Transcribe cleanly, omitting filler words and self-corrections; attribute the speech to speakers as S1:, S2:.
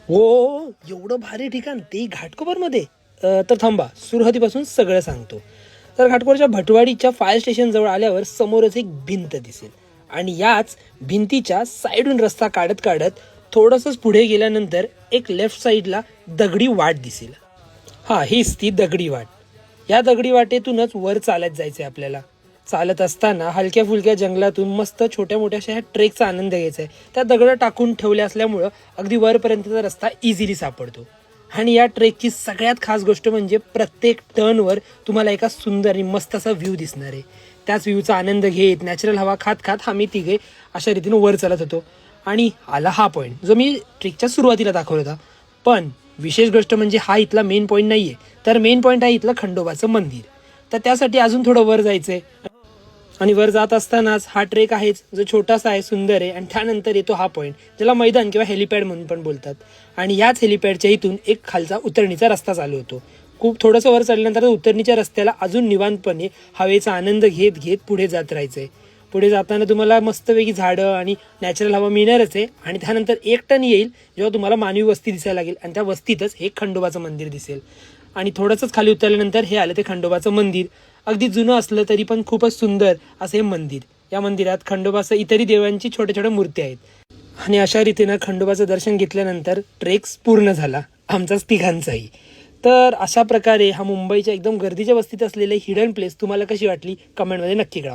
S1: हो, एवढं भारी ठिकाण तेही घाटकोपरमध्ये. तर थांबा, सुरुवातीपासून सगळं सांगतो. तर घाटकोपरच्या भटवाडीच्या फायर स्टेशन जवळ आल्यावर समोरच एक भिंत दिसेल आणि याच भिंतीच्या साईडून रस्ता काढत काढत थोडंसंच पुढे गेल्यानंतर एक लेफ्ट साईडला दगडी वाट दिसेल. हा, हीच ती दगडी वाट. या दगडी वाटेतूनच वर चालत जायचंय आपल्याला. चालत असताना हलक्या फुलक्या जंगलातून मस्त छोट्या मोठ्या अशा ह्या ट्रेकचा आनंद घ्यायचा आहे. त्या दगडं टाकून ठेवल्या असल्यामुळं अगदी वरपर्यंतचा रस्ता इझिली सापडतो. आणि या ट्रेकची सगळ्यात खास गोष्ट म्हणजे प्रत्येक टर्नवर तुम्हाला एका सुंदर आणि मस्त असा व्ह्यू दिसणार आहे. त्याच व्ह्यूचा आनंद घेत नॅचरल हवा खात खात आम्ही तिघे अशा रीतीने वर चालत होतो. आणि आला हा पॉईंट जो मी ट्रेकच्या सुरुवातीला दाखवला होता. पण विशेष गोष्ट म्हणजे हा इथला मेन पॉईंट नाहीये, तर मेन पॉईंट आहे इथलं खंडोबाचं मंदिर. तर त्यासाठी अजून थोडं वर जायचंय आणि वर जात असतानाच हा ट्रेक आहेच जो छोटासा आहे, सुंदर आहे. आणि त्यानंतर येतो हा पॉईंट ज्याला मैदान किंवा हेलिपॅड म्हणून पण बोलतात. आणि याच हेलिपॅडच्या इथून एक खालचा उतरणीचा रस्ता चालू होतो. खूप थोडंसं वर चढल्यानंतर उतरणीच्या रस्त्याला अजून निवांतपणे हवेचा आनंद घेत घेत पुढे जात राहायचंय. पुढे जाताना तुम्हाला मस्तपैकी झाडं आणि नॅचरल हवा मिळणारच आहे. आणि त्यानंतर एक टर्न येईल जेव्हा तुम्हाला मानवी वस्ती दिसायला लागेल आणि त्या वस्तीतच हे खंडोबाचं मंदिर दिसेल. आणि थोडंसंच खाली उतरल्यानंतर हे आलं ते खंडोबाचं मंदिर. अगदी जुनं असलं तरी पण खूपच सुंदर असं हे मंदिर. या मंदिरात खंडोबासह इतरही देवांची छोट्या छोट्या मूर्ती आहेत. आणि अशा रीतीनं खंडोबाचं दर्शन घेतल्यानंतर ट्रेक्स पूर्ण झाला, आमचाच तिघांचाही. तर अशा प्रकारे हा मुंबईच्या एकदम गर्दीच्या वस्तीत असलेले हिडन प्लेस तुम्हाला कशी वाटली कमेंटमध्ये नक्की कळवा.